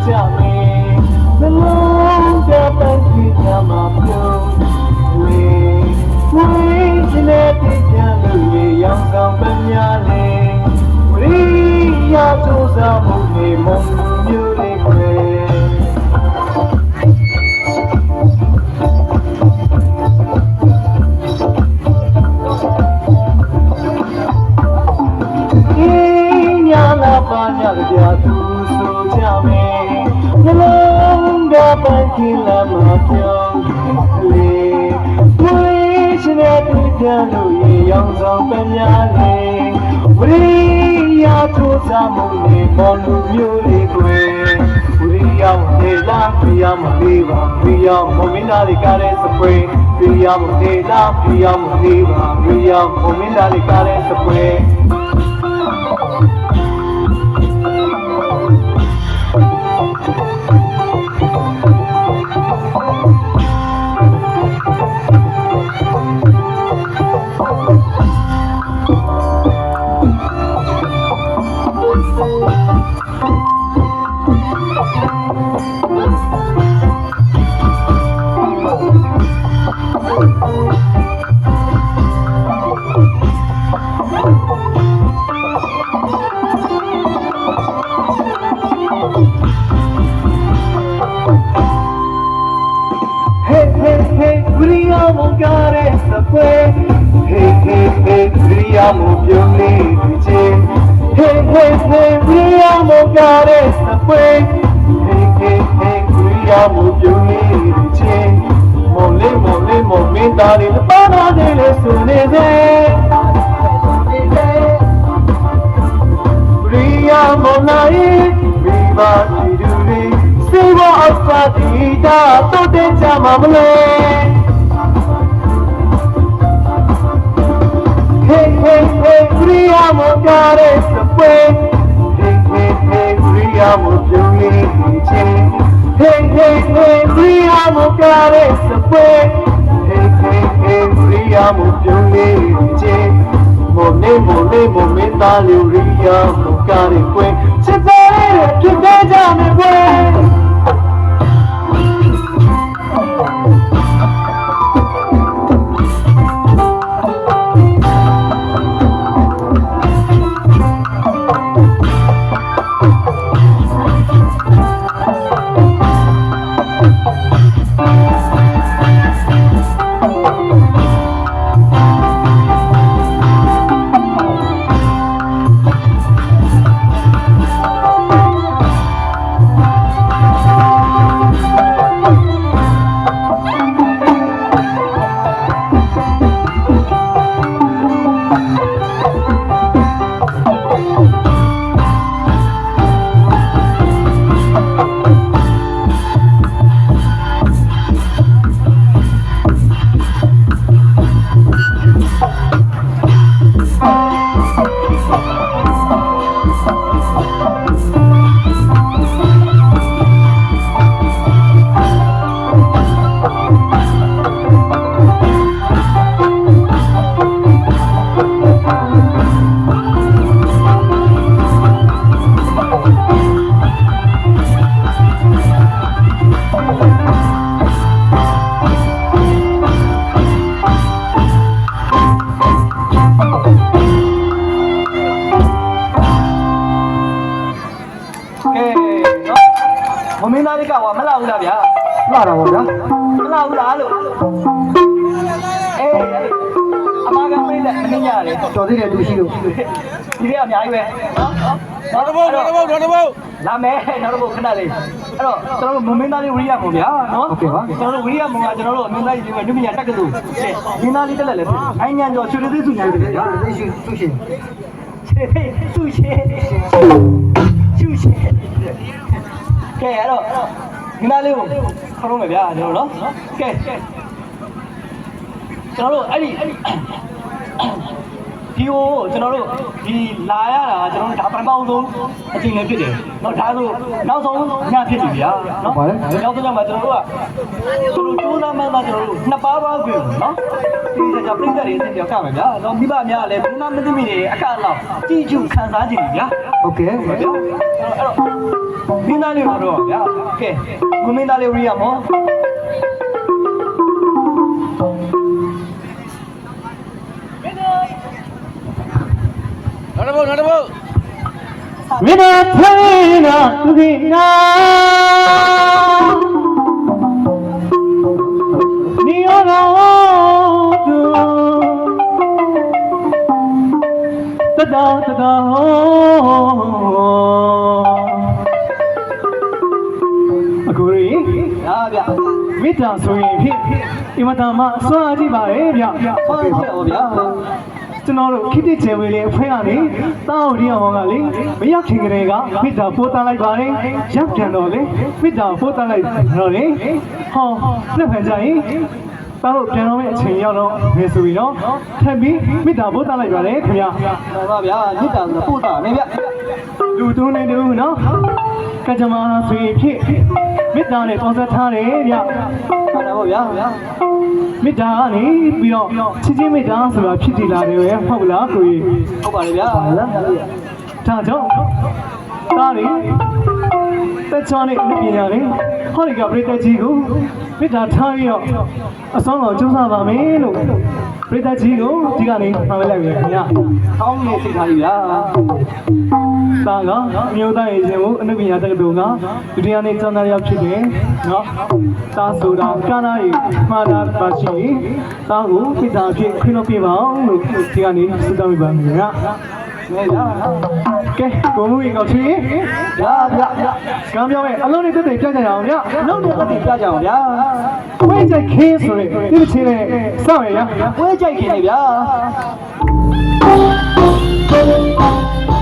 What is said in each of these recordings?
me. The long gap and keep my phone. We let it down to the young company. We are to some of the most beautiful. Panya jatuh sujame, nelangga pangkila makyong le, wishnya tujalu yang sang penyale, wiriya tu samune monu nyuli kwe, wiriya mela, wiriya meliwa, wiriya mominali kare sepwe, wiriya mela, wiriya meliwa, wiriya mominali kare sepwe. Vediamo violenti, vediamo carezza poi, vediamo violenti, molle momentali le parole delle sonese, vediamo lai, viva di duri, si va a fatica, tutte chiamamole. Vediamo carezza poi, vediamo violenti, vediamo carezza poi, vediamo violenti, molle momentali vediamo carezza, ci fare che vediamo poi.လာတာပေါ့ဗျာ မလာဘူးလားလို့အမကမေးတယ်မင်းညာလေ တော်သေးတယ်သူရှိလို့ ဒီကအများကြီးပဲနော်နောက်တစ်ပုတ်လာမယ်နောက်တစ်ပုတ်ခဏလေးအဲ့တော့ကျွန်တော်တို့မမင်းသားလေးဝိရိယပုံဗျာနော် ဟုတ်ကဲ့ပါ ကျွန်တော်တို့ဝိရိယပုံကကျွန်တော်တို့အမင်းသားကြီးတွေနုပညာတက်ကတူမင်းသားလေးတက်လက်လဲအိုင်းညံကျော်ချွေသေးစုညာတယ်ဗျာ သိရှိသူရှင် သူရှင်ကဲအဲ့တော့ဒီနားလေးကိုခေါ်တော့မယ်ဗျာကျွန်တော်နော်ကဲကျွန်တော်တို့အဲ့ဒီဒီကိုကျွန်တော်တို့ဒီလာရတာကျွန်တော်တို့ဒါပထမဆုံးအချိန်လေးဖြစ်တယ်เนาะဒါဆိုနောက်ဆုံးညဖြစ်ပြီဗျာเนาะနောက်ဆုံးညမှာကျွန်တော်တို့ကသူတို့ကျိုးသားမှန်းသားကျွန်တော်တို့နှစ်ပါးပါးပြင်เนาะဒီကြပြိတ္တတွေအစ်ပြောကမယ်ဗျာเนาะမိဘများလည်းဘယ်မှမသိမိနေအခက်အလောက်ကြည်ကျူခံစားကြည့်ပြီဗျာ ဟုတ်ကဲ့ မင်းသားလေးတော့ဗျာကဲကိုမင်းသားလေးဝရိယမော မင်းတို့ထိုင်နာသူခိနာနီယောတော်သူတတော်အကိုရီ ဟာဗျာ မိသားဆိုရင်ဖြင့်အင်မတန်မှအစွမ်းအကြည့်ပါရဲ့ဗျ ဟုတ်ကဲ့ပါဗျာ ကျွန်တော်တို့ခိတိချေဝေလေးအဖွဲကနေတောင်းရီအောင်ကလေမရောက်ခင်ကလေးကမိသားပို့တန်းလိုက်ပါလေရောက်ပြန်တော့လေမိသားပို့တန်းလိုက်တော့လေဟောနှစ်ဖက်ကြရင်တောင်းပြန်တော့မယ့်အချိန်ရောက်တော့ဘယ်ဆိုပြီးတော့ထပ်ပြီးမိသားပို့တန်းလိုက်ပါလေခင်ဗျာ ဟုတ်ပါဗျာမြစ်တာဆိုပို့တာနေဗျ လူတုံးနေတူနော်ကကြမာဆွေဖြစ်မိသားနဲ့ပေါင်းဆက်ထားတယ်ဗျ ဟုတ်တယ်ဗျာ မေတ္တာကနေပြီးတော့ချစ်ချင်းမေတ္တာဆိုတာဖြစ်တည်လာတယ်ပဲဟုတ်လားကိုကြီး ဟုတ်ပါတယ်ဗျာ ဒါကြောင့်ဒါလေးတက်ချောင်းနဲ့ပညာလေးဟောဒီကပရိသတ်ကြီးကိုမေတ္တာထားပြီးတော့အဆောင်တော်ကျူးစားပါမယ်လို့ပရိသတ်ကြီးကိုဒီကနေဖမ်းလိုက်ပြီခင်ဗျာ ကောင်းနေစိတ်ထားပြီဗျာ ဒါကအမျိုးသားရေးရှင်ကိုအနုပညာတက္ကသိုလ်ကဒုတိယနေ့ကျောင်းသားရောက်ဖြစ်တယ်နော်ဒါဆိုတာကာနာရီမှားတာပါရှိရင်ဒါကိုမေတ္တာဖြင့်ခွင့်လို့ပြပါအောင်လို့ဒီကနေဆုတောင်းပေးပါမယ်ခင်ဗျာ နေဗျာ ကဲကိုမှုရေကောက်ချီ ဗျာဗျာ ကံပြောင်းမဲ့အလုံးလေးတက်တက်ပြကြရအောင်ဗျာ လုံးနဲ့ပတ်ပြီးပြကြအောင်ဗျာ ဝိတ်ချိုက်ခင်းဆိုရင်ဒီချီနဲ့စောင့်ရရ ဝဲကြိုက်ခင်နေဗျာ က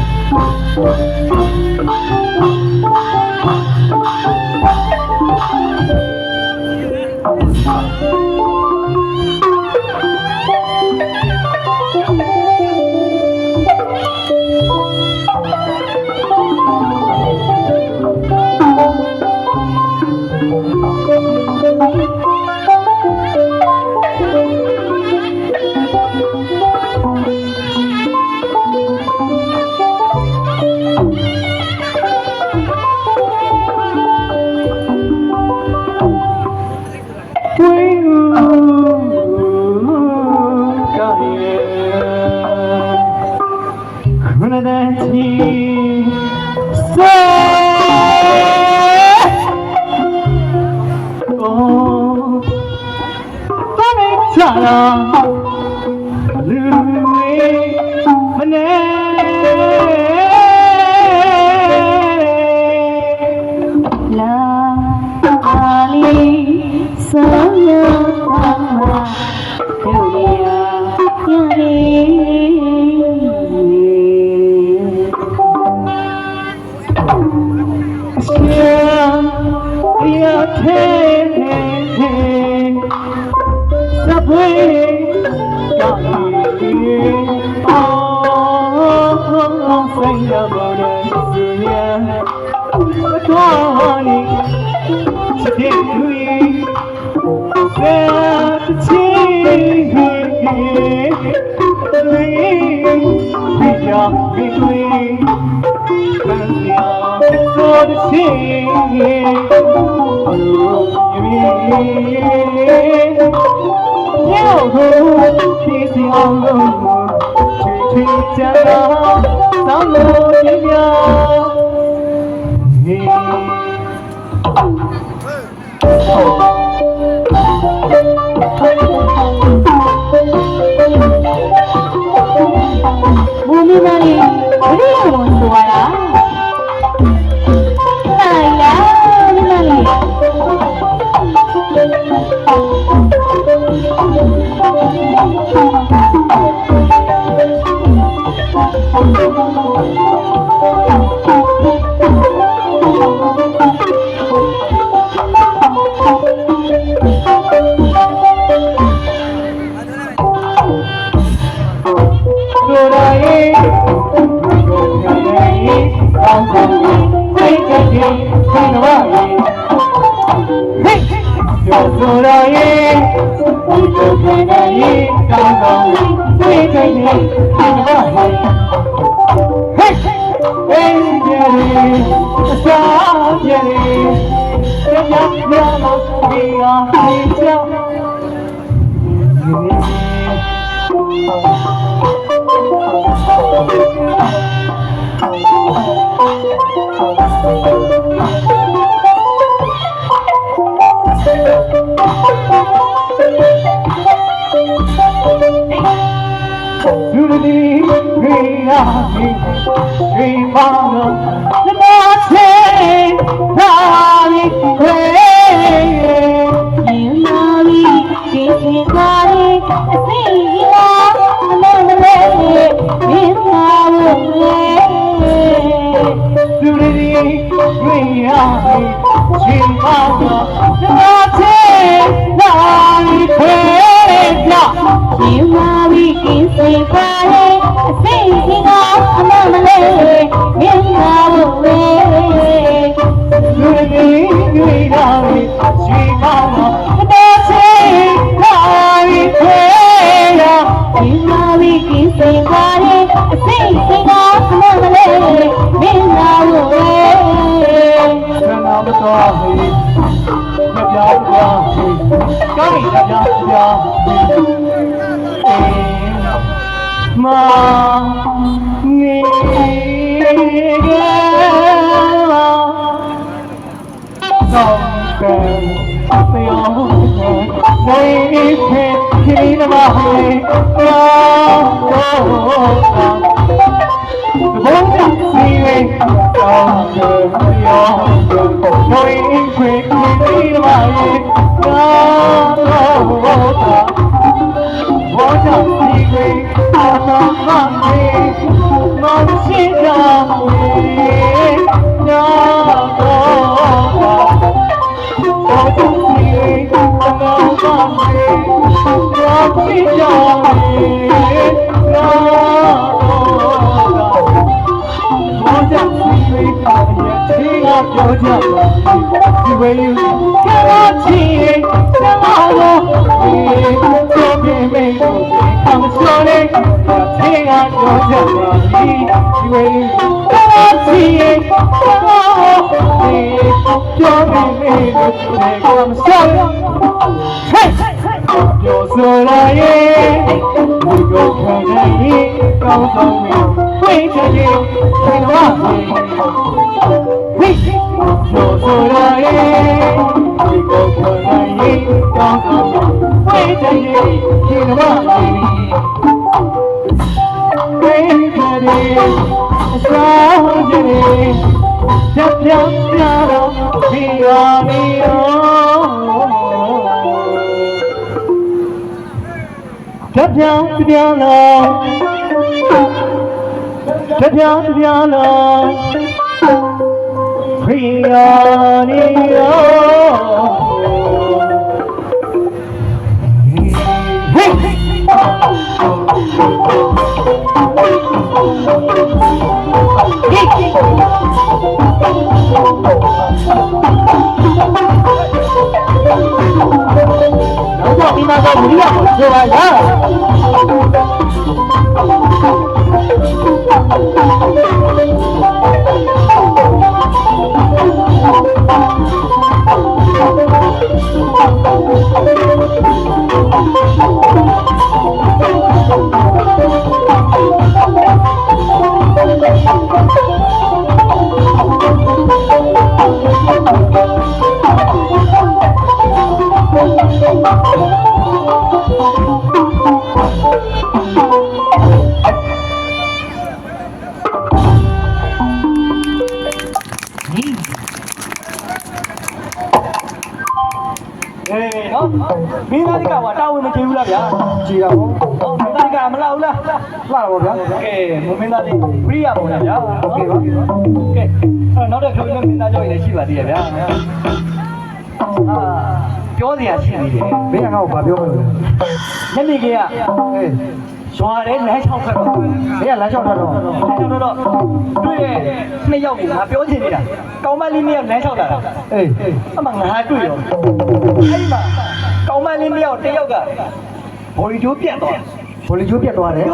ဘော်လီကျိုးပြတ်သွားတယ်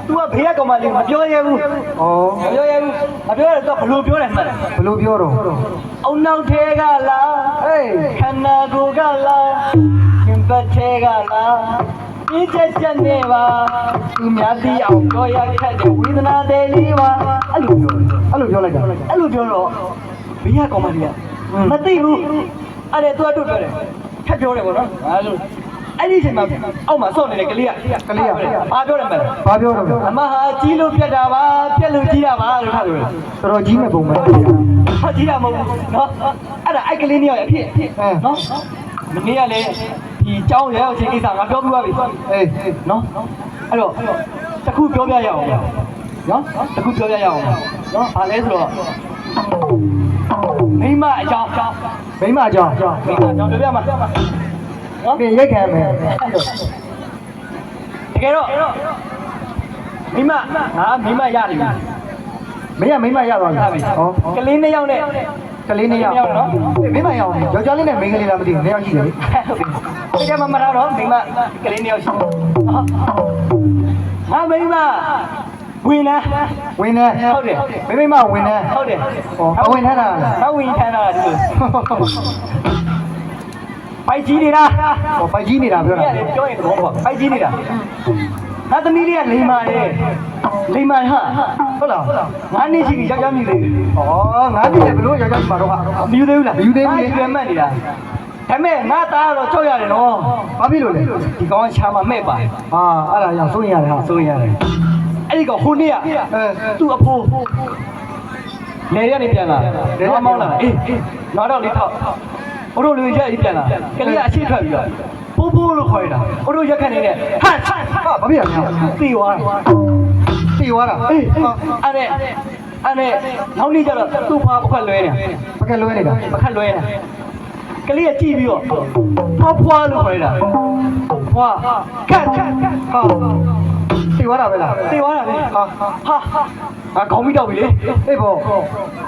तू ကဘေးကကောင်မလေးမပြောရဲဘူး ဩ မပြောရဲဘူးမပြောရတော့ဘလို့ပြောတယ်မှတ်တယ် ဘလို့ပြောတော့ အုံနောက်ထဲကလား ဟေး ခန္ဓာကိုယ်ကလားခင်ပတ်ထဲကလားဒီချက်နေပါသူများသိအောင်ပြောရခက်တဲ့ဝေဒနာတွေလေးပါအဲ့လိုပြောတယ် အဲ့လိုပြောလိုက်တာ အဲ့လိုပြောတော့ဘေးကကောင်မလေးကမသိဘူးအဲ့ဒါသူကတို့ပြောတယ်ထပ်ပြောတယ်ပေါ့နော်အဲ့လိုအဲ့ဒီအချိန်မှာအောက်မှာစော့နေတဲ့ကလေးကဘာပြောတယ်မလဲ ဘာပြောတော့ အမဟာကြီးလို့ပြတ်တာပါပြက်လို့ကြီးတာပါလို့ထားပြောတယ် တော်တော်ကြီးမဲ့ပုံပဲ ဟာကြီးတာမဟုတ်ဘူးနော်အဲ့ဒါအဲ့ကလေးနှစ်ယောက်ရဲ့အဖြစ်နော်မနေ့ကလည်းဒီเจ้าရောက်ချင်းကိစ္စငါပြောပြပါပြီ အေး နော်အဲ့တော့တခုပြောပြရအောင်နော်တခုပြောပြရအောင်နော်ဘာလဲဆိုတော့မိမအကြောင်း မိမအကြောင်း မိမအကြောင်းပြောပြမှာနော် ပြင်ရိုက်ခံမယ် တကယ်တော့မိမငါမိမရတယ် မင်းကမိမရသွားပြီဟော ကလေးနှစ်ယောက်နဲ့ ကလေးနှစ်ယောက်နော်မိမရအောင်ယောက်ျားလေးနဲ့မိန်းကလေးလားမသိဘူးနှစ်ယောက်ရှိတယ်လေ တကယ်မှမလားတော့မိမကလေးနှစ်ယောက်ရှိတယ်ဟာမိမဝင်လား ဝင်နေ ဟုတ်တယ် မိမဝင်နေ ဟုတ်တယ် ဟောအဝင်ထမ်းတာ ဟောဝင်ထမ်းတာဒီလိုပိုက်ကြီးနေတာ ဟောပိုက်ကြီးနေတာပြောတာ ပြရတယ်ပြောရင်တော့ပေါ့ပိုက်ကြီးနေတာငါသမီးလေးကလိမ္မာတယ်လိမ္မာဟာ ဟုတ်လား ငါနှစ်ရှိပြီယောက်ျားမြည်သေးတယ် ဩငါးပြည့်တယ်ဘလို့ယောက်ျားကြီးမှာတော့ဟာ မယူသေးဘူးလား မယူသေးဘူးလေ ကျွဲမှတ်နေတာဒါပေမဲ့ငါသားကတော့ကြောက်ရတယ်နော် ဘာဖြစ်လို့လဲ ဒီကောင်ကချာမမဲ့ပါ ဟာအဲ့ဒါကြောင့်စိုးရင်ရတယ်ဟာ ဆိုရတယ်အဲ့ဒီကောင်ဟိုနေ့က သူ့အဖိုးလေရနေပြန်လာတော့မောင်းလာအေးငါတော့လေးထောက်ဘို့တို့လူရက်ကြီးပြန်လာကလေးကအရှိထွက်ပြီးတော့ပိုးပိုးလို့ခေါ်ရတာဘို့တို့ရက်ခတ်နေတဲ့ဟတ် ဟာဘာဖြစ်ရလဲ တီသွားတာ တီသွားတာ အေးအဲ့နောက်နေ့ကျတော့သူ့ဖွားပခတ်လွဲတယ် ပကက်လွဲနေတာ ပခတ်လွဲတာကလေးကကြည့်ပြီးတော့ဖွားလို့ခေါ်ရတာဖွားခတ် ဟာတီသွားတာပဲလား တီသွားတာလေဟာခေါင်းပြီးတော့ပြီလေ အေးပေါ့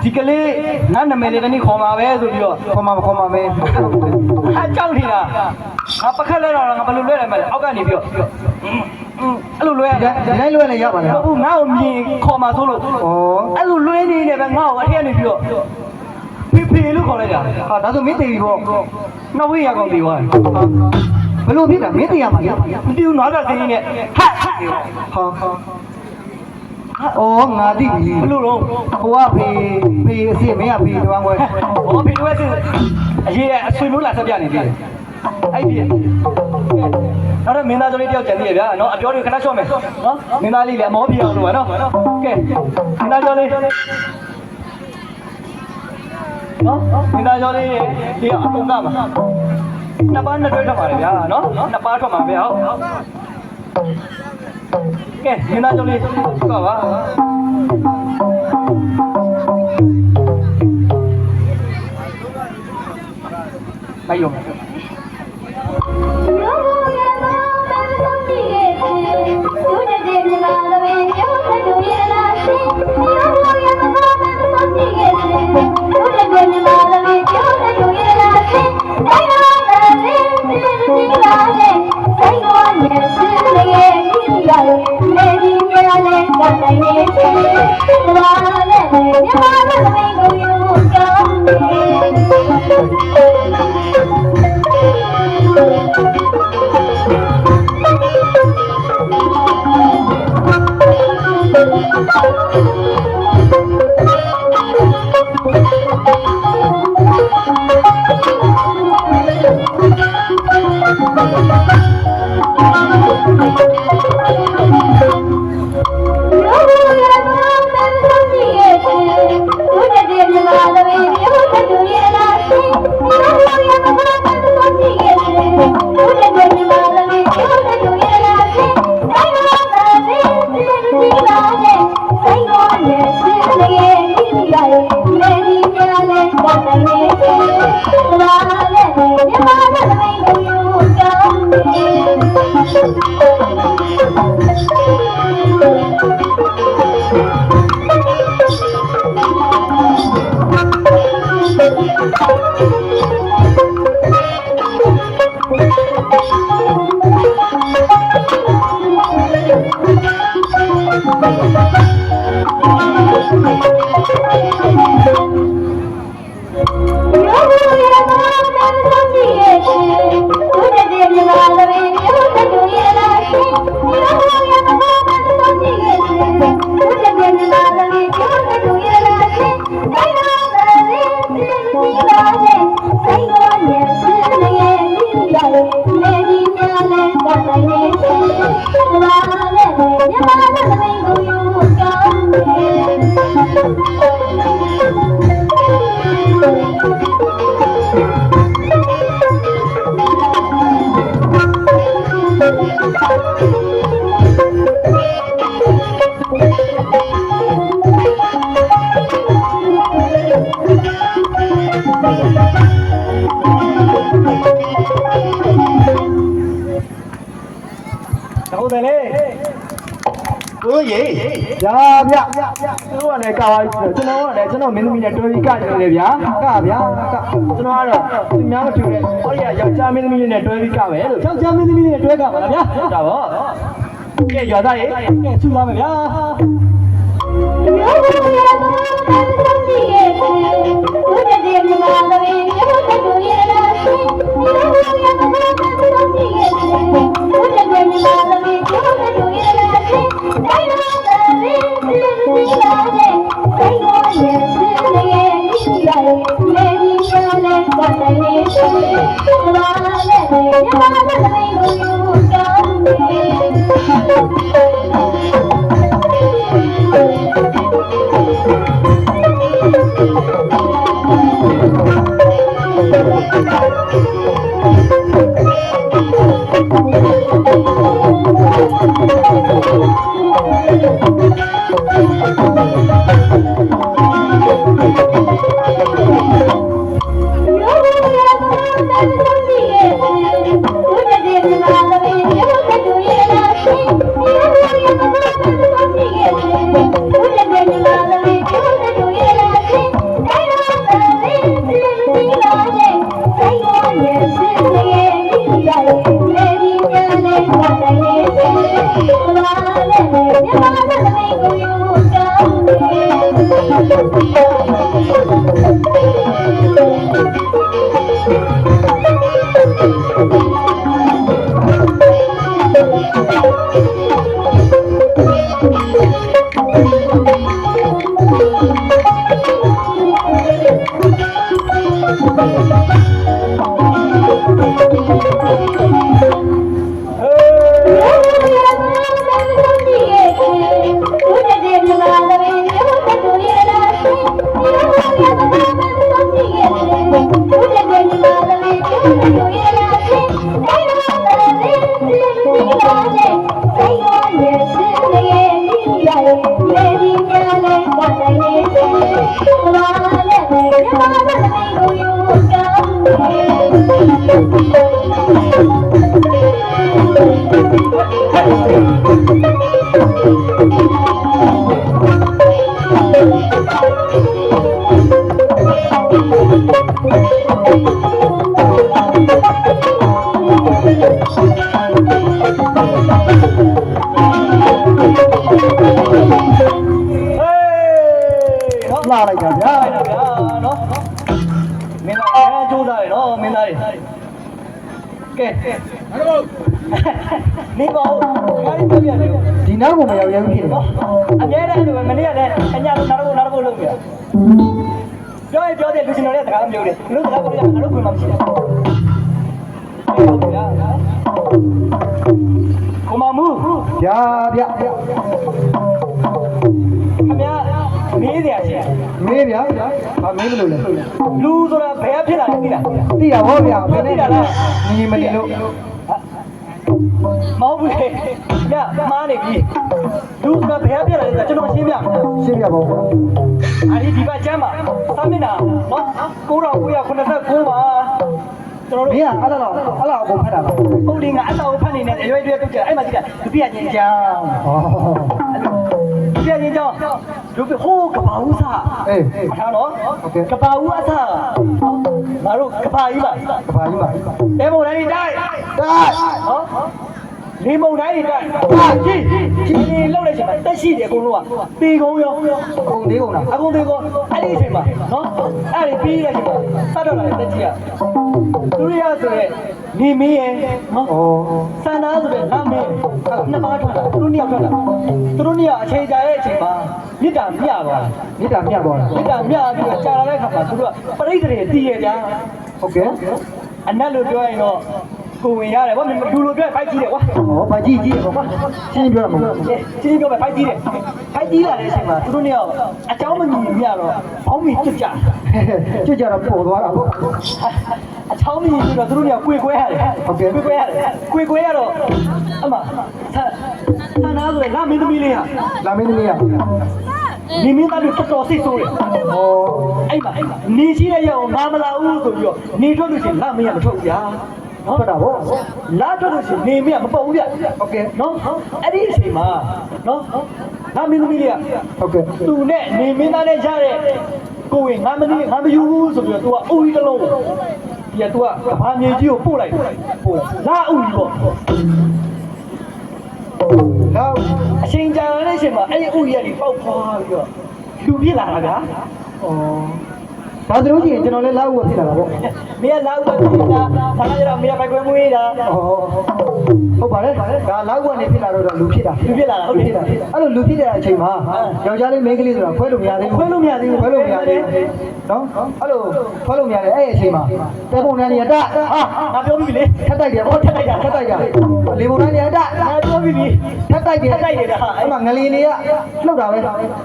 ဒီကလေးငါနာမည်လေးတနေ့ခေါ်မှာပဲဆိုပြီးတော့ ခေါ်မှာမခေါ်မှာမဲ ဟာကြောက်နေတာငါပခက်လဲတော့ငါဘယ်လိုလွဲတယ်မလဲအောက်ကနေပြီးတော့အဲ့လိုလွဲရ ဒီတိုင်းလွဲလည်းရပါလား ဟုတ်ငါ့ကိုမြင်ခေါ်မှာဆိုလို့ ဩ အဲ့လိုလွဲနေနေပဲငါ့ကိုအထက်ကနေပြီးတော့ဖေလို့ခေါ်လိုက်တာ ဟာဒါဆိုမင်းတည်ပြီပေါ့ နောက်ဝေးရကောင်တီသွားတယ် ဘယ်လိုဖြစ်တာမင်းတည်ရမှာလေ မတီးဘူးနွားတာသိနေနဲ့ဟာ ဟာဩငါသိပြီ ဘလို့တော့ ဟိုကဖေအစ်စ်မင်းကဖေတွန်းခွဲ ဟောဖေလို့စစ်အရေးအဆွေမျိုးလာဆက်ပြနေပြီအဲ့ဒီနောက်တော့မင်းသားတို့လေးတယောက်ကြံသေးရဗျာနော်အပြောတွေခဏချော့မယ်နော်မင်းသားလေးလည်းအမောပြေအောင်လုပ်ရနော်ကဲမင်းသားကျော်လေးနော်မင်းသားကျော်လေးဒီအကုန်ကမှာနှစ်ပါးနှစ်တွဲထွက်ပါလေဗျာနော်နှစ်ပါးထွက်ပါဗျာဟုတ်ကဲမင်းသားကျော်လေးသွားပါလိုက်ရော ဟုတ်တယ်လေတို့ရေဗျာဗျတို့ကလည်းကာပါကျွန်တော်ကလည်းကျွန်တော်မင်းသမီးနဲ့တွဲပြီးကကြတယ်ဗျာကဗျာကကျွန်တော်ကတော့သူများမထူနဲ့ဟောရယောက်ျားမင်းသမီးနဲ့တွဲပြီးကပဲလို့ယောက်ျားမင်းသမီးနဲ့တွဲကပါလားဗျာဟုတ်တာဗောကဲရွာသားရေကဲချူလာမယ်ဗျာလာလိုက်တာဗျာနော်မင်းသားအဲကြိုးစားရနော်မင်းသားတွေကဲနေပါဦးခိုင်းပြပြနေဒီနောက်ကိုမရောက်ရဘူးဖြစ်နေနော်အများနဲ့အဲ့လိုပဲမနေ့ကလည်းအညာလုံးနောက်တော့လုပ်ပြပြောရင်ပြောတယ်လူရှင်တော်ရဲ့စကားမျိုးတွေလူစကားကိုလည်းငါတို့ခွင့်မှမရှိဘူးဟုတ်ဗျာကိုမမူဗျာခင်ဗျာမေးစရာရှိတယ်မေးဗျာဟာမေးမလို့လဲလူဆိုတာဘယ်ဖြစ်လာလဲသိလားသိတာဟောဗျာဘယ်နဲ့လဲညီမနေလို့မဟုတ်ဘူးလေညမားနေပြီလူကဘယ်ဖြစ်လာလဲကျွန်တော်ရှင်းပြပါပါဘုရားဒီဘက်ကျမ်းမှာသာမဏေနော်9989ပါကျွန်တော်တို့မင်းကအဲ့လောက်အကုန်ဖတ်တာပါဟုတ်တယ်ငါအဲ့လောက်ဖတ်နေတဲ့အရွယ်တွေတုတ်ကြအဲ့မှာကြည့်တာဒုတိယညင်ကြောင်းဒုတိယညင်ကြောင်းဒုဟိုးကဘာဦးစားထားနော်ကဘာဦးအစားငါတို့ကဘာကြီးပါဘယ်ပုံလဲတိုက်နော် နေမုံတိုင်းတွေတက်ဟာကြီးဒီလောက်လိုက်ချင်မှာတက်ရှိတယ်အကုန်လုံးကတေကုန်းရော ကုန်သေးကုန်လား အကုန်တေကုန်းအဲ့ဒီအချိန်မှာနော်အဲ့ဒီပြီးတဲ့အချိန်မှာစတော့လာတက်ကြီးကသူရဆိုရဲနေမင်းရဲ့နော်စန္ဒာဆိုရဲလာမင်းနှစ်ပါးထွက်လာသူတို့နှစ်ယောက်ထွက်လာသူတို့နှစ်ယောက်အချိန်ကြာရဲ့အချိန်မှာမြစ်တာမြသွား မြစ်တာမြတ်သွားတာ မြစ်တာမြပြီးတော့ကြာလာတဲ့ခါမှာသူတို့ကပရိသေတွေတည်ရကြ ဟုတ်ကဲ့ အနက်လို့ပြောရင်တော့ကိုဝင်ရတယ်ဗောမလူလိုပြောဖိုက်ကြီးတယ်ကွာ ဗာကြီးပေါ့ကွာရှင်းပြောရမှာ ချင်းပြောမယ်ဖိုက်ကြီးတယ်ဖိုက်ကြီးလာတဲ့အချိန်မှာသူတို့နှစ်ယောက်အเจ้าမညီမြတော့ဘောင်းမီကျွတ်ကြ ကြွကြတော့ပေါ်သွားတာပေါ့ အเจ้าမညီပြီးတော့သူတို့နှစ်ယောက်ကွေရတယ်ကွေရတော့အမဆန္ဒဆိုရင်လာမင်းသမီးလေးဟာ လာမင်းသမီးရ နေမင်းသားတို့တော်တော်စိတ်ဆိုးတယ်အဲ့မှာနေရှိတဲ့ရောက်ငါမလာဘူးဆိုပြီးတော့နေထွက်လို့ရှိရင်လာမင်းရမထွက်ဘူးဗျာ ဟုတ်တာဗော လာထွက်လို့ရှိရင်နေမင်းကမပေါ့ဘူးဗျ ဟုတ်ကဲ့ နော်အဲ့ဒီအချိန်မှာနော်ငါမင်းသမီးလေးက ဟုတ်ကဲ့ သူနဲ့နေမင်းသားနဲ့ရတဲ့ကိုဝင်ငါမယူဘူးဆိုပြီးတော့ तू ကအုပ်ကြီးတစ်လုံးဒီက तू ကဘာမြေကြီးကိုပို့လိုက်လာအုပ်ကြီးပေါ့ နောက် အချိန်ကြာတဲ့အချိန်မှာအဲ့ဒီအုပ်ကြီးကနေပေါက်ဖွာပြီးတော့လူပြစ်လာတာဗျာ ဒါတို့ကြီးကျွန်တော်လည်းလောက်ဝဖြစ်လာတာဗော မင်းကလာဥပဒေတာဒါကကြတော့မင်းကပိုက်ကွယ်မွေးတာ ဟုတ်ပါလေဒါလောက်ဝနေဖြစ်လာတော့လူဖြစ်တာ လူပြစ်လာတာဟုတ်တယ် အဲ့လိုလူဖြစ်တဲ့အချိန်မှာယောက်ျားလေးမိန်းကလေးဆိုတာခွဲလို့မရသေးဘူးခွဲလို့မရသေးဘူးနော်အဲ့လိုခွဲလို့မရသေးအဲ့အချိန်မှာတဲပုံတန်းရတဟာ ငါပြောပြီလေ ထက်တိုက်တယ်ဗောထက်တိုက်ကြလေပုံတန်းရတ ငါပြောပြီ ထက်တိုက်တယ်အဲ့မှာငလင်တွေကလှုပ်တာပဲ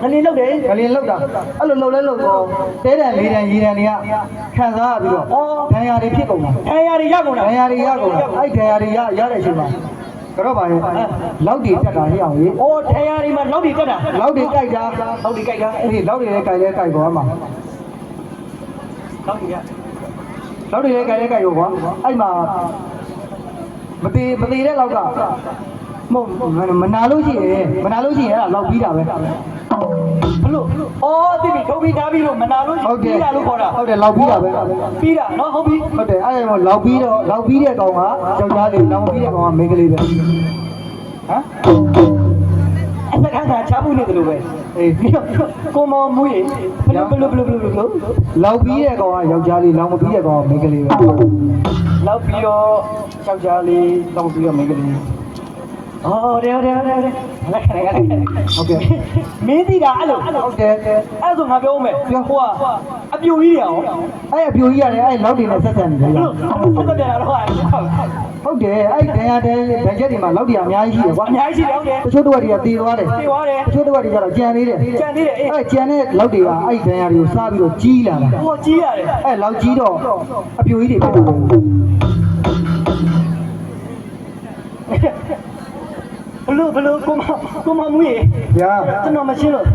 ငလင်းလောက်တယ် ငလင်လှုပ်တာအဲ့လိုလှုပ်လဲလှုပ်တော့တဲတန်လေးတန်ရေတန်တွေကခံစားရပြီးတော့ဒဏ်ရာတွေဖြစ်ကုန်တာ အဲရရကုန်တာ ဒဏ်ရာတွေရကုန်တာအဲ့ဒဏ်ရာတွေရတဲ့အချိန်မှာကတော့ပါရဲ့လောက်တွေတက်တာဟိအောင်ကြီး အော်ထဲရဒီမှာလောက်တွေတက်တာ လောက်တွေကြိုက်တာ လောက်တွေကြိုက်တာ အေးလောက်တွေလည်းကြိုက်လဲကြိုက်ပါမှာ လောက်တွေက လောက်တွေလည်းကြိုက်လဲကြိုက်ရောကွာအဲ့မှာမသေးတဲ့လောက်ကမဟုတ်မနာလို့ရှိရင်အဲ့ဒါလောက်ပြီးတာပဲ ဘလို့အော်တိတိထုတ်ပြီးထားပြီးလို့မနာလို့ပြီးတာလို့ခေါ်တာ ဟုတ်တယ်လောက်ပြီးတာပဲ ပြီးတာနော်ဟုတ်ပြီ ဟုတ်တယ်အဲ့ဒါလောက်ပြီးတဲ့ကောင်ကယောက်ျားလေးလောက်ပြီးတဲ့ကောင်ကမိန်းကလေးပဲဟမ် အစခန်းကချဖို့နေတယ်လို့ပဲ အေး ကိုမောင်မူးရေဘလို့ လောက်ပြီးတဲ့ကောင်ကယောက်ျားလေးလောက်မပြီးတဲ့ကောင်ကမိန်းကလေးပဲ လောက်ပြီးတော့ယောက်ျားလေးလောက်ပြီးတော့မိန်းကလေးအော်တယ်လက်ခံဟုတ်ကဲ့ မင်းသိတာအဲ့လို ဟုတ်တယ် အဲ့ဆိုငါပြောမယ်ဟိုကအပြူကြီးရအောင် အဲ့အပြိုကြီးရတယ်အဲ့လောက်တွေနဲ့ဆက်ဆံနေတယ် ဘလို့ဆက်တက်တာတော့ ဟုတ်တယ်အဲ့ဒဏ်ရာတဲ့ဗန်ချက်တွေမှာလောက်တွေအများကြီးရှိတယ်ကွာ အများကြီးရှိတယ်ဟုတ်တယ် တချို့တော့တွေကတည်သွားတယ် ပြေးသွားတယ် တချို့တော့တွေကျတော့ကြံနေတယ် ကြံသေးတယ်အေး အဲ့ကြံတဲ့လောက်တွေကအဲ့ဒဏ်ရာတွေကိုစားပြီးတော့ကြီးလာတာ ဟိုကြီးရတယ် အဲ့လောက်ကြီးတော့အပြိုကြီးတွေဖြစ်သွားတယ် ဘလို့ကိုမမူးရေ ဗျာ ကျွန်တော်မရှင်းလို့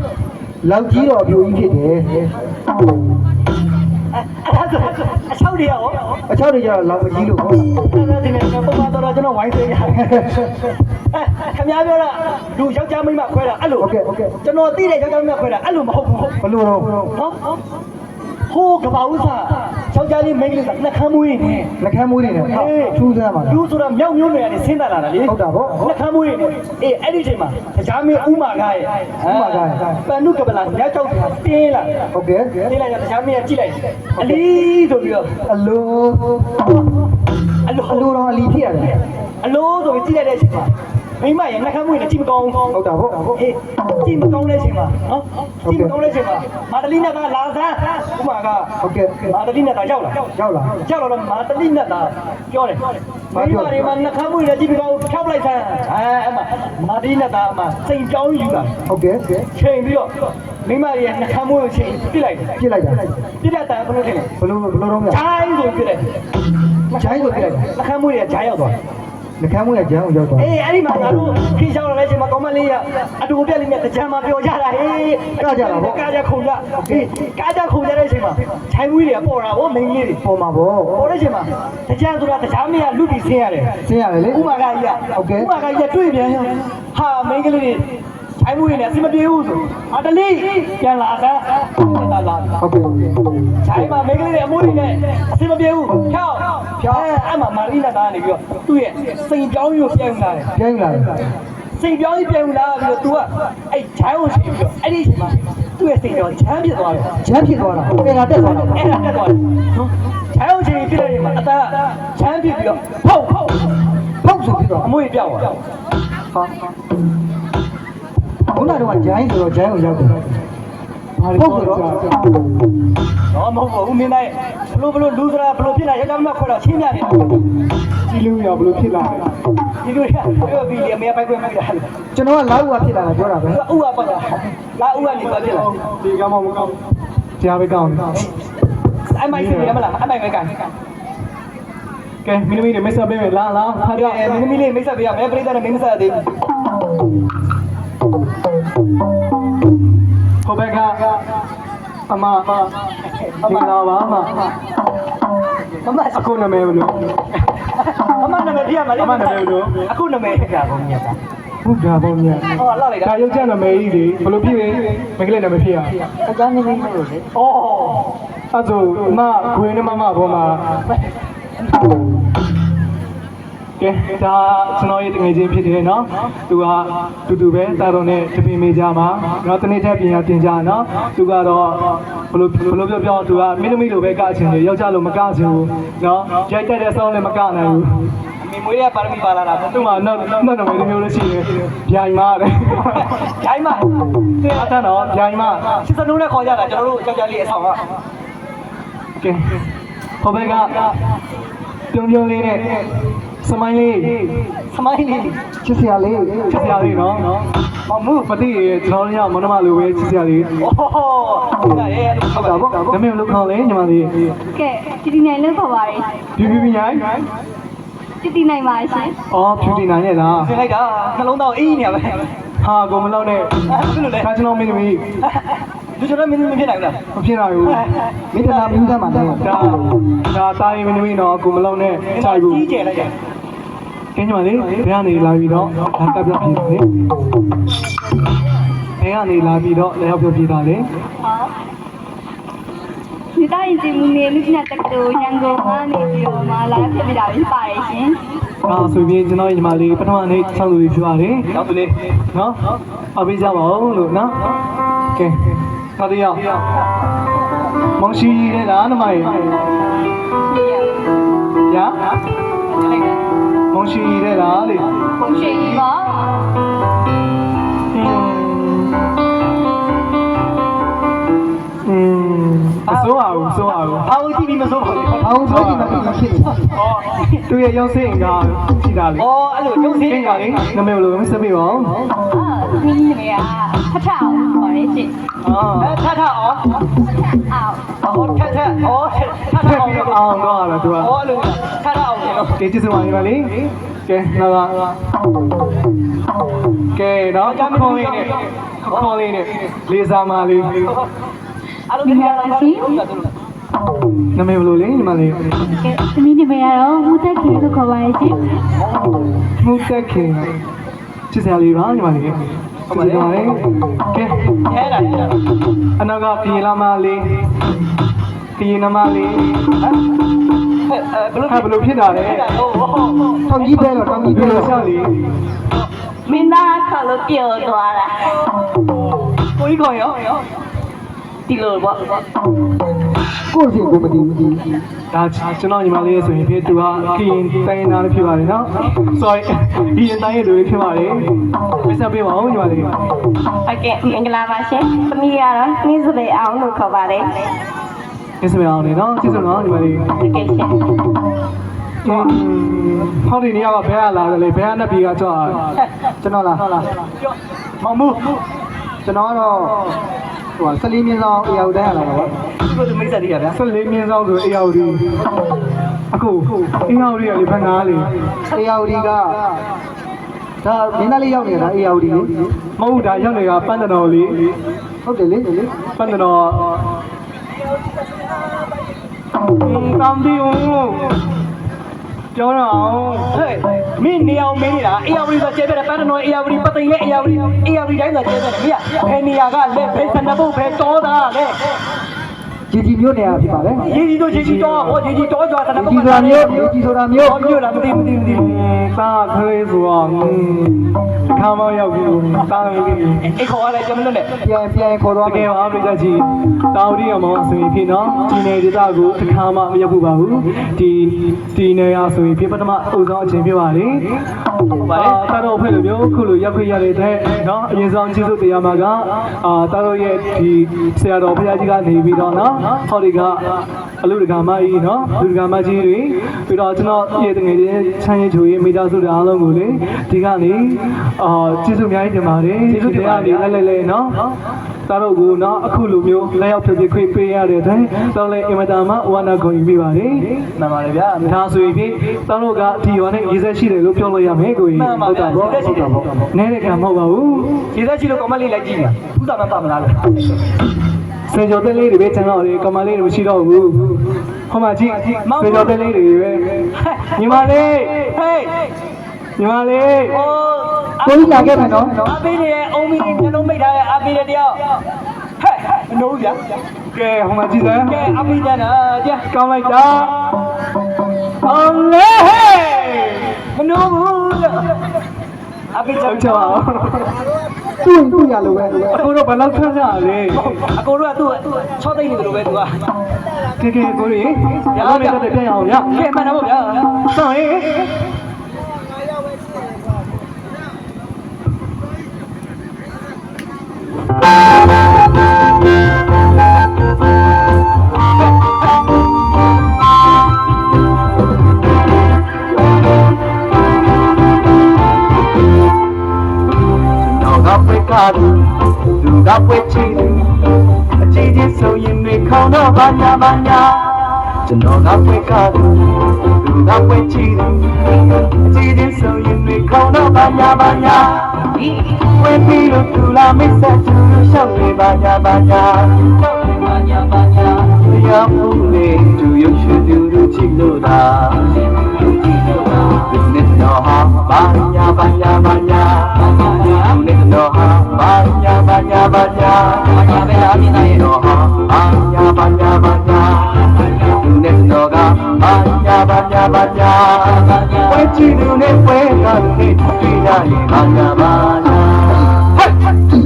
လောက်ကြီးတော့အပြိုကြီးဖြစ်တယ် အဲ့ဒါအချောက်တွေရော အချောက်တွေကျတော့လောက်မကြီးလို့ပေါ့ ဒီနေ့ပုံမှန်တော့ကျွန်တော်ဝိုင်းသေးရတယ်ခင်ဗျားပြောတာလူယောက်ျားမိန်းမခွဲတာအဲ့လိုကျွန်တော်သိတဲ့ယောက်ျားမိန်းမခွဲတာအဲ့လိုမဟုတ်ဘူး ဘလို့တော့ နော်ဟိုကဘာဥစားယောက်ျားလေးမိန်းကလေးကနှကမ်းမွေးနေ လက်ခံမွေးနေတယ်ထူးဆန်းပါလား လူဆိုတာမြောက်မျိုးတွေကနေဆင်းသက်လာတာလေ ဟုတ်တာဗော နှကမ်းမွေးနေအေးအဲ့ဒီချိန်မှာတရားမင်းဥမာကားရဲ့ပန်နုကပလာညောက်တင်းလာ ဟုတ်ကဲ့ တင်းလိုက်တော့တရားမင်းကကြည့်လိုက်အလီဆိုပြီးတော့ အလိုအလိုတော့အလီဖြစ်ရတယ် အလိုဆိုပြီးကြည့်လိုက်တဲ့အချိန်မှာမိမရဲ့နှကမ်းမွေးနေကြည့်မကောင်း ဟုတ်တာဗော အေးကြည့်မကောင်းတဲ့အချိန်မှာနော်ကြည့်မကောင်းတဲ့အချိန်မှာမာတလီနဲ့ကလာစမ်းဥမာက ဟုတ်ကဲ့ မာတလီနဲ့ကရောက်လာ ရောက်လာ ကြောက်တော့မာတလိနဲ့တာပြောတယ်မိမတွေမှာနှခမ်းမွေးနဲ့ကြည့်ပြီးတော့ဖြောက်လိုက်ဆန်းအဲ့မှာမာတလိနဲ့တာမှာစိန်ကြောင်းယူလာ ဟုတ်ကဲ့ ချိန်ပြီးတော့မိမတွေရဲ့နှခမ်းမွေးကိုချိန်ပြစ်လိုက်တယ် ပြစ်လိုက်တာ ပြစ်တဲ့တာဘယ်လိုထင်လဲ ဘလို့တော့မရ ဂျိုင်းဆိုပြစ်လိုက် ဂျိုင်းဆိုပြစ်လိုက် နှခမ်းမွေးတွေကဂျိုင်းရောက်သွား လက်ခံမွေးကဂျမ်းကိုရောက်သွား အေးအဲ့ဒီမှာငါတို့ခင်းချောင်းလာတဲ့အချိန်မှာကောင်းမလေးကအတူတက်လေးနဲ့ကြံမှာပြောကြတာဟေးကာကြခုံကြအေးကာကြခုံကြတဲ့အချိန်မှာဂျိုင်းမွေးတွေကပေါ်တာဗောမိန်းလေးတွေ ပေါ်မှာဗော ပေါ်တဲ့အချိန်မှာကြံဆိုတာတရားမင်းကလူပြီးဆင်းရတယ် ဆင်းရတယ်လေ ဥမာကကြီးဥမာကကြီးတွေ့ပြန်ဟာမိန်းကလေးတွေ အိုင်မွေးနဲ့အစမပြေဘူးဆိုအတလေးပြန်လာတာ လာ ဟုတ်ပြီ ခြိုင်းမှာမိန်းကလေးတွေအမိုးတွေနဲ့အစင်မပြေဘူးဖြောက်အဲ့မှာမာရီနာကနေပြီးတော့သူ့ရဲ့စိန်ပြောင်းကြီးကိုပြန်လာတယ် ပြန်လာတယ် စိန်ပြောင်းကြီးပြန်လာပြီးတော့ तू ကအဲ့ခြိုင်းကိုရှိပြီးတော့အဲ့ဒီချိန်မှာသူ့ရဲ့စိန်တော့ချမ်းဖြစ်သွားတယ် ချမ်းဖြစ်သွားတာအဲ့ဒါတက်သွားတာ အဲ့ဒါတက်သွားတယ်နော်ခြိုင်းကိုချိန်ပြည့်တဲ့ချိန်မှာအသားချမ်းဖြစ်ပြီးတော့ဖောက် ဖောက်ဆိုပြီးတော့ အမွေပြောက်သွား ဟာခုနကတော့ဂျိုင်းဆိုတော့ဂျိုင်းကိုရောက်တယ်ဖောက်ဆိုတော့ တော့မဟုတ်ဘူးမင်းတိုင်းဘလို့လူစရာဘလို့ဖြစ်လာယောက်ျားမခွဲတော့ချင်းမြနေတယ် ကြည်လူရဘလို့ဖြစ်လာလဲ ဒီလိုရပြောပြီးလေအမေပိုက်ခွဲမိတာ ကျွန်တော်ကလောက်ဝဖြစ်လာတာပြောတာပဲ သူကဥကပတ်တာလာဥကနေသွားဖြစ်လာ ဒီကမှမကောင်းကြားပဲကောင်းတယ် အဲ့မိုက်စီရမလားအဲ့မိုက်ပဲကန် ကဲမင်းသမီးတွေမိတ်ဆက်ပေးမယ်လာလာခါကြ မင်းသမီးလေးမိတ်ဆက်ပေးရမယ်ပရိသတ်နဲ့မင်းဆက်သေးဘူး ဟိုဘက်ကအမမင်္ဂလာပါအမ မမ အခုနာမည်ဘယ်လို မမနာမည်ပြရမှာလေ အမနာမည်ဘယ်လို အခုနာမည်ပြကုန်မြတ်တာ ဟုတ်တာပေါ့မြတ် ဟောလာလိုက်တာ ဒါရုပ်ကြနာမည်ကြီးလေဘယ်လိုဖြစ်လဲမင်္ဂလာနာမည်ဖြစ်ရ အကျန်းနေနေလို့လေဩ အဲ့ဆိုအမခွေနဲ့မမဘောမှာကဲဒါကျွန်တော်ရဲ့တငယ်ချင်းဖြစ်တယ်နော်သူကတူပဲတာတော်နဲ့တပင်မေးကြမှာနော်တနေ့တက်ပြင်ရတင်ကြနော်သူကတော့ဘလို့ပြောသူကမင်းသမီးလိုပဲကချင်တယ်ယောက်ျားလိုမကချင်ဘူးနော်ရိုက်တက်တဲ့ဆောင်းလည်းမကနိုင်ဘူး အမေမွေးရပါရမီပါလာတာ သူ့မှာနောက်နမည်မျိုးလို့ရှိတယ်ဗျိုင်မတဲ့ ဂျိုင်းမ အထက်တော့ဗျိုင်မ စစ်စနုံးနဲ့ခေါ်ကြတာကျွန်တော်တို့ကြောက်ကြလေးအဆောင်က ကဲဟိုဘက်ကပြုံးလေးနဲ့စမိုင်းလေး စမိုင်းလေး ချစ်စရာလေး ချစ်စရာလေးနော်မမှုမသိရကျွန်တော်တို့ကမနမလိုပဲချစ်စရာလေး ဩဟုတ်ကဲ့ရဲ့ဟုတ် ဒါ ပါ ပေါ့ဒါမျိုးလောက်ခေါင်းလေညီမလေး ကဲတီတီနိုင်လို့ခေါ်ပါရယ် ပြညိုင်း တီတီနိုင်ပါရှင် အော်ဖြူတင်နိုင်ရဲ့လား ဆင်လိုက်တာနှလုံးသားအေးနေရပဲ ဟာကိုမလောက်နဲ့ အဲ့လိုလေ ခါကျွန်တော်မင်းသမီး လူကျွန်တော်မင်းမဖြစ်နိုင်ဘူးလား မဖြစ်နိုင်ဘူး မိတ္တနာမြူးတတ်မှာလေ ဒါတာရင်မင်းသမီးတော့ကိုမလောက်နဲ့ခြိုက်ဘူး ကြီးကျယ်လိုက်တယ် ကဲညီမလေးဘယ်ကနေလာပြီးတော့ဒါကပ်ပြပြနေဘယ်ကနေလာပြီးတော့လည်းပြပြတာလေ ဟောဒီတိုင်းစီမူနေလူညာတက်တူရန်ကုန်ကနေပြီးတော့မလာဖြစ်ပြီးတာဖြစ်ပါရဲ့ရှင် ဒါဆိုရင်ကျွန်တော်ညီမလေးပထမနေ့6လူကြီးဖြစ်ပါတယ် နောက်သူလေး နော်အပေးကြပါဦးလို့နော်ကဲခါတယောက်မောင်ရှိတဲ့လားနမရေညာမောင်ရှိတဲ့လားလေ ဘုံရှိကြီးပါ အစိုးအောင်အစိုးအောင် အာဦးကြည့်ပြီးမစိုးပါဘူး အောင်ဆိုဒီမှာဒီဖြစ်နေ ဩ သူရဲ့ရုပ်စိတ်ကရှိတာလေ ဩအဲ့လိုရုပ်စင်း ကလေနမေဘလို့မစပေးပါဦး အာဒီနေရာထထအောင်ခေါ်ရရှင် အဲထထအောင် အော် ဩထထဩထထ ဖက် အောင် ပြီးအောင်တော့ရတာသူက ဩအဲ့လိုထထအောင်ကျွန်တော် ကဲကျေးဇူးပါညီမလေးကဲနောက်ကဲတော့ခေါင်းလေးနဲ့ခေါင်းလေးနဲ့လေးစားမလေး အဲ့လိုကြာတာရှိဟုတ်ကဲ့သူ နမေဘလို့လေညီမလေး ကဲသမီးနေမရတော့မူတက်ကြီးလို့ခေါ်ပါရဲ့ရှင် မှုတက်ခင်ချစ်စရာလေးပါညီမလေးဟုတ်ပါလေကဲ ခဲတာ အနောက်ကပြေလာမလေးပြေနမလေး ဘယ်လို ဘလို့ဖြစ်တာလဲ ဟုတ်ဟုတ် တောင်ကြီးပဲတော့တောင်ကြီး ပြေ ပဲ လို့ တော့ ဆောက်လေး မင်းသားခေါ်လို့ပြောသွားတာ ကိုကြီးခေါ်ရောဒီလိုပေါ့ ကိုယ့်စီကိုမတည်ဘူး ဒါကျွန်တော်ညီမလေးရဲ့ဆိုရင်ဖြစ်သူကကရင်တိုင်းသားလေးဖြစ်ပါတယ်နော် sorry ဒီရင်တိုင်းရဲ့လူလေးဖြစ်ပါတယ်ပြဆက်ပေးပါဦးညီမလေး ဟုတ်ကဲ့မင်္ဂလာပါရှင်သမီးကတော့နှင်းစပယ်အောင်လို့ခေါ်ပါတယ် ပြဆက်ပေးအောင်လေနော်ကျေးဇူးနော်ညီမလေး ဟုတ်ကဲ့ရှင် ဟောဒီနေရာကဘယ်ကလာတယ်လေဘယ်ကနဲ့ပြေကကြောက် ကျွန်တော်လား ပြောမောင်မူ ကျွန်တော်ကတော့ဟို14မြင်းဆောင်အရာတန်းရလာပါဘော ဒီလိုမိတ်ဆက်လေးရဗျာ 14မြင်းဆောင်ဆိုအေယာဝတီအခုအေယာဝတီကလေဘယ်နာလေ အရာဒီကဒါမင်းသားလေးရောက်နေတာအရာဒီလေ မဟုတ်ဒါရောက်နေတာပန်းတတော်လေး ဟုတ်တယ်လေ ပန်းတတော်ကမ်ဒီဦးပြောတော့အောင် ဟဲ့မင်းနေအောင်မင်းနေတာအေယာဝတီဆိုကျဲပြတယ်ပန်းတနော်အေယာဝတီပသိမ်ရဲ့အေယာဝတီတိုင်းဆိုကျဲပြတယ်မင်းကဘယ်နေရာကလဲဘယ်စနဘုတ်ဘယ်တော်သားလဲ ရေကြီးမြို့နေရာဖြစ်ပါလေ ရေကြီးတော့ရေကြီးတော့ဟောရေကြီးတော့ကြွားတယ် ရေကြီးဆိုတာမြို့ရေကြီးဆိုတာမြို့ မြို့လားမသိဘူးတာကလေးဆိုတော့တခါမှရောက်ပြီတာလေး အိတ်ခေါ်ရလဲကျွန်တော်နဲ့ ပြန်ခေါ်တော့ တကယ်ပါပြည်သက်ကြီးတာဝတိရမောဆိုရင်ဖြစ်နော်ဒီနယ်ဒေသကိုတခါမှမရောက်ဘူးပါဘူးဒီနယ်ရဆိုရင်ဖြစ်ပထမအုပ်ဆောင်အချိန်ဖြစ်ပါလေတာတော့ဖွဲ့လို့မျိုးခုလိုရောက်ခွင့်ရတဲ့တဲ့နော်အရင်ဆုံးကျေးဇူးတရားမှာကတာတော့ရဲ့ဒီဆရာတော်ဘုရားကြီးကနေပြီးတော့နော်ဟောဒီကအလူဒကာမကြီးနော်လူဒကာမကြီးတွေပြီးတော့ကျွန်တော်ရဲ့တငယ်ချင်းချမ်းရင်ချိုရဲ့မိသားစုတွေအားလုံးကိုလေဒီကနေကျေးဇူးအများကြီးတင်ပါတယ်ကျေးဇူးတင်ပါတယ်လဲနော်သားတို့ကိုနော်အခုလိုမျိုးလက်ရောက်ဖြစ်ခွင့်ပေးရတဲ့အတွက်တော့လည်းအင်မတန်မှဝါနာကုန်ယူမိပါတယ်မှန်ပါတယ်ဗျာဒါဆိုရင်သားတို့ကဒီရွာနဲ့ရေးဆက်ရှိတယ်လို့ပြောလို့ရမယ်ကိုကြီးဟုတ်တာပေါ့နဲတဲ့ကမဟုတ်ပါဘူး ရေသက်ရှိလို့ကမလေးလိုက်ကြည့်နေတာဥစားမပါမလားလို့ စင်ကြော်တဲ့လေးတွေပဲကျန်တော့လေကမလေးတွေမရှိတော့ဘူးဟောမကြည့်စင်ကြော်တဲ့လေးတွေပဲညီမလေးဟေးညီမလေး ဟို ကိုကြီးလာခဲ့မယ်နော် အပေးနေရဲ့အုံးမီညလုံးမိတ်ထားတဲ့အပေးတဲ့တယောက်ဟဲ့မနိုးဗျာ ကဲဟောမကြည့်စမ်း ကဲအပေးတဲ့နာကြာ ကောင်းလိုက်တာအောင်လေဟေး မနိုးဘူးလို့အပေးချော ဟုတ်ချော သူ့ရလို့ပဲ အခုတော့ဘယ်လောက်ခက်ကြလဲ အကိုတို့ကသူ့ချောသိနေတယ်လို့ပဲသူက ကဲကိုကြီးရအောင်လည်းပြန်ရအောင်ဗျ ကဲမှန်တော့ဗျာ ဆောင်းရင်လူကပွေးချီလူအကြည့်ချင်းဆိုရင်တွေခေါင်းတော့ဘာညာကျွန်တော်ကပွေးကားလူကပွေးချီလူအကြည့်ချင်းဆိုရင်တွေခေါင်းတော့ဘာညာဝေးပြီးလို့သူလာမစ်ဆက်သူရှောက်နေဘာညာတရားမှုလေသူရုပ်ရှင်သူတို့ချစ်လို့သာဒီနေ့တော့ဘာညာဒီနေ့တော့ဘာညာပဲလားမြင်နိုင်တော့ဘာညာဒီနေ့တော့ကဘာညာဝဲချီလူနဲ့ဝဲကားလူနဲ့တွေ့ရရင်ဘာညာဟဲ့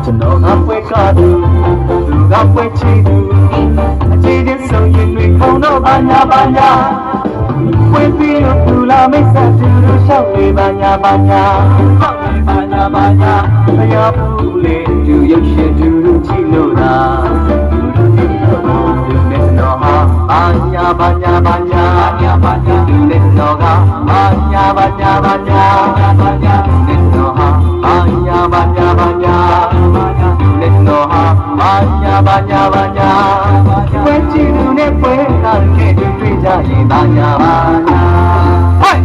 ကျွန်တော်ကပွဲကားသူကပွဲချီသူအကြည့်ချင်းဆိုရင်တွေခေါင်းတော့ဘာညာဝေးပြီးလို့သူလာမိတ်ဆက်သူတို့ရှောက်နေဘာညာဟောက်နေဘာညာမရဘူးလေသူရုပ်ရှင်သူတို့ကြည့်လို့သာဒီနေ့တော့ဘာညာဒီနေ့တော့ကဘာညာဒီနေ့တော့ဘာညာဒီနေ့တော့ဘာညာဝဲချီလူနဲ့ပွဲကားနဲ့တွေ့ကြရင်ဘာညာဟဲ့